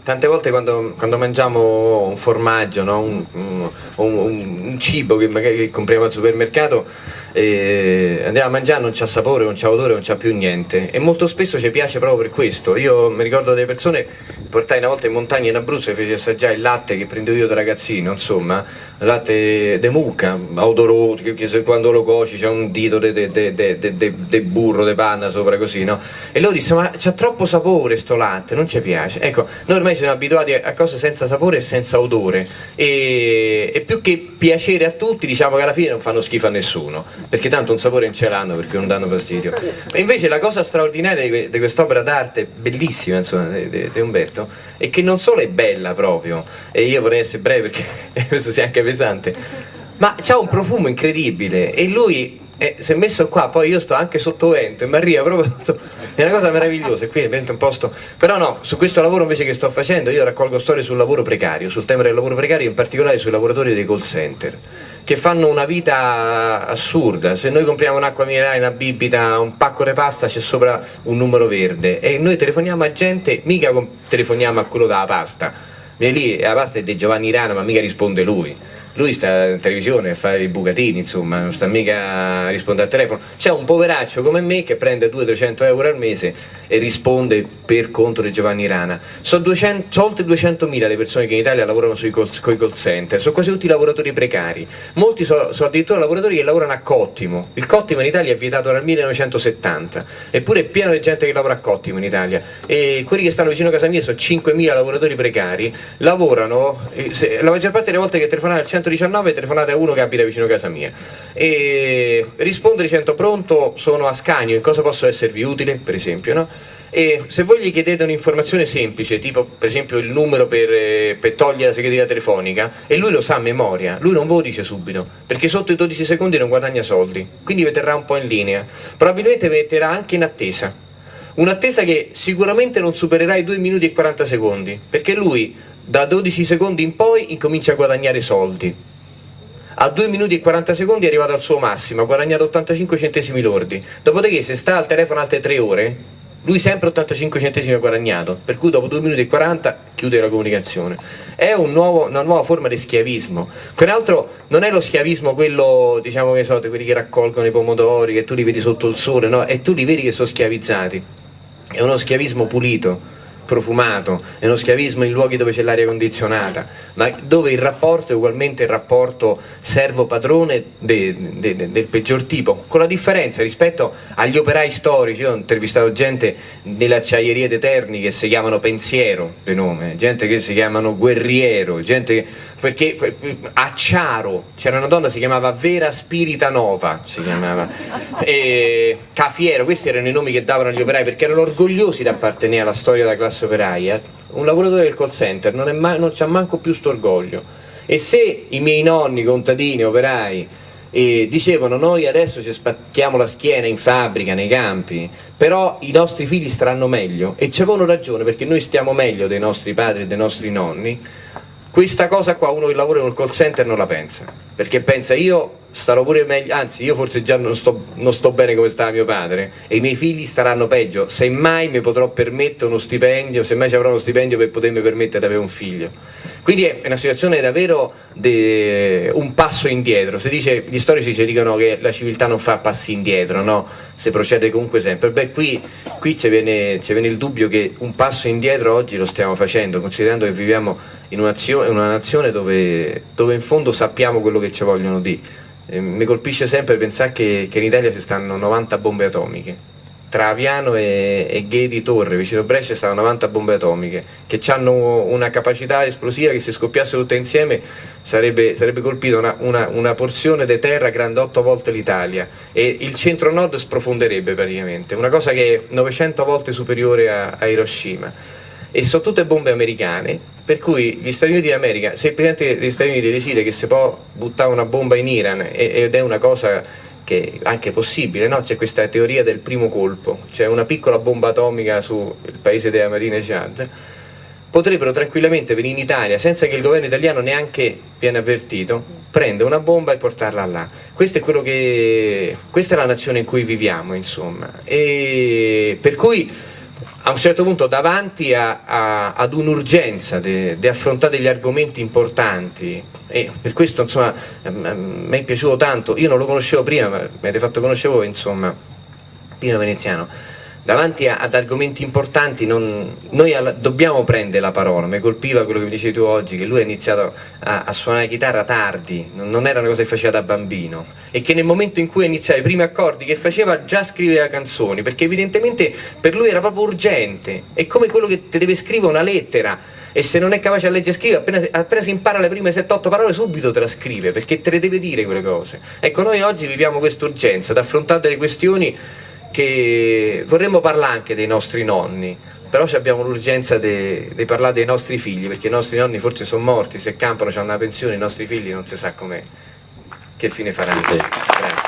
Tante volte quando mangiamo un formaggio, no? un cibo che magari compriamo al supermercato, andiamo a mangiare, non c'ha sapore, non c'ha odore, non c'ha più niente, e molto spesso ci piace proprio per questo. Io mi ricordo delle persone, portai una volta in montagna in Abruzzo e feci assaggiare il latte che prendevo io da ragazzino, insomma, latte de mucca, odoroso, che quando lo cuoci c'è un dito de burro, de panna sopra così, no? E loro disse: ma c'ha troppo sapore sto latte, non ci piace. Ecco, noi ormai siamo abituati a cose senza sapore e senza odore, e più che piacere a tutti, diciamo che alla fine non fanno schifo a nessuno, perché tanto un sapore non ce l'hanno, perché non danno fastidio. E invece la cosa straordinaria di quest'opera d'arte bellissima, insomma, di Umberto, è che non solo è bella proprio, e io vorrei essere breve perché questo sia anche pesante, ma c'ha un profumo incredibile, e lui si è messo qua, poi io sto anche sotto vento e mi arriva proprio è una cosa meravigliosa, e qui diventa un posto. Però no, su questo lavoro invece che sto facendo io raccolgo storie sul lavoro precario, sul tema del lavoro precario, in particolare sui lavoratori dei call center, che fanno una vita assurda. Se noi compriamo un'acqua minerale, una bibita, un pacco di pasta, c'è sopra un numero verde, e noi telefoniamo a gente, mica telefoniamo a quello della pasta, viene lì, la pasta è di Giovanni Rana, ma mica risponde lui sta in televisione a fare i bucatini, insomma, non sta mica a rispondere al telefono. C'è un poveraccio come me che prende 200-300 euro al mese e risponde per conto di Giovanni Rana. Sono oltre 200.000 le persone che in Italia lavorano coi call center, sono quasi tutti lavoratori precari, molti sono addirittura lavoratori che lavorano a cottimo. Il cottimo in Italia è vietato dal 1970, eppure è pieno di gente che lavora a cottimo in Italia, e quelli che stanno vicino a casa mia sono 5.000 lavoratori precari, lavorano, la maggior parte delle volte che telefonate al 119 telefonate a uno che abita vicino a casa mia e risponde dicendo: pronto, sono Ascanio, in cosa posso esservi utile, per esempio, no? E se voi gli chiedete un'informazione semplice, tipo per esempio il numero per togliere la segreteria telefonica, e lui lo sa a memoria, lui non ve lo dice subito, perché sotto i 12 secondi non guadagna soldi, quindi vi terrà un po' in linea, probabilmente vi metterà anche in attesa, un'attesa che sicuramente non supererà i 2 minuti e 40 secondi, perché lui da 12 secondi in poi incomincia a guadagnare soldi. A 2 minuti e 40 secondi è arrivato al suo massimo, ha guadagnato 85 centesimi lordi. Dopodiché, se sta al telefono altre 3 ore, lui sempre 85 centesimi ha guadagnato, per cui dopo 2 minuti e 40 chiude la comunicazione. È una nuova forma di schiavismo. Peraltro non è lo schiavismo quello, diciamo, che so, quelli che raccolgono i pomodori, che tu li vedi sotto il sole, no? E tu li vedi che sono schiavizzati. È uno schiavismo pulito, profumato, è uno schiavismo in luoghi dove c'è l'aria condizionata, ma dove il rapporto è ugualmente il rapporto servo-padrone del peggior tipo, con la differenza rispetto agli operai storici. Io ho intervistato gente nelle acciaierie de Terni che si chiamano Pensiero, di nome, gente che si chiamano Guerriero, gente che, perché Acciaro, c'era una donna, si chiamava Vera Spiritanova, si chiamava, e Cafiero, questi erano i nomi che davano agli operai perché erano orgogliosi di appartenere alla storia della classe operaia. Un lavoratore del call center non c'ha manco più sto orgoglio. E se i miei nonni contadini, operai, dicevano: noi adesso ci spacchiamo la schiena in fabbrica, nei campi, però i nostri figli staranno meglio, e ci avevano ragione, perché noi stiamo meglio dei nostri padri e dei nostri nonni, questa cosa qua uno che lavora in un call center non la pensa, perché pensa: io starò pure meglio, anzi io forse già non sto bene come stava mio padre, e i miei figli staranno peggio, semmai mi potrò permettere uno stipendio, semmai ci avrò uno stipendio per potermi permettere di avere un figlio. Quindi è una situazione davvero un passo indietro. Si dice, gli storici ci dicono che la civiltà non fa passi indietro, no? Se procede comunque sempre. Beh, qui ci viene il dubbio che un passo indietro oggi lo stiamo facendo, considerando che viviamo in una nazione dove in fondo sappiamo quello che ci vogliono dire. Mi colpisce sempre pensare che in Italia ci stanno 90 bombe atomiche. Tra Aviano e Ghedi Torre, vicino Brescia, stanno 90 bombe atomiche che hanno una capacità esplosiva che, se scoppiassero tutte insieme, sarebbe colpita una porzione di terra grande 8 volte l'Italia, e il centro-nord sprofonderebbe praticamente, una cosa che è 900 volte superiore a Hiroshima. E sono tutte bombe americane, per cui gli Stati Uniti d'America, se il presidente degli Stati Uniti decide che si può buttare una bomba in Iran, ed è una cosa che è anche possibile, no? C'è questa teoria del primo colpo, c'è una piccola bomba atomica sul paese della Ahmadinejad, potrebbero tranquillamente venire in Italia senza che il governo italiano neanche viene avvertito, prende una bomba e portarla là. Questa è la nazione in cui viviamo, insomma, e per cui a un certo punto davanti ad un'urgenza di affrontare degli argomenti importanti, e per questo insomma mi è piaciuto tanto, io non lo conoscevo prima, ma mi avete fatto conoscere voi, insomma, Pino Veneziano. Davanti ad argomenti importanti noi dobbiamo prendere la parola. Mi colpiva quello che mi dicevi tu oggi, che lui ha iniziato a suonare la chitarra tardi, non era una cosa che faceva da bambino, e che nel momento in cui iniziava i primi accordi che faceva già scriveva canzoni, perché evidentemente per lui era proprio urgente. È come quello che ti deve scrivere una lettera, e se non è capace a leggere e scrivere, appena si impara le prime 7-8 parole subito te la scrive, perché te le deve dire quelle cose. Ecco, noi oggi viviamo questa urgenza ad affrontare delle questioni che vorremmo parlare anche dei nostri nonni, però abbiamo l'urgenza di parlare dei nostri figli, perché i nostri nonni forse sono morti, se campano, hanno una pensione, i nostri figli non si sa com'è, che fine faranno. Grazie.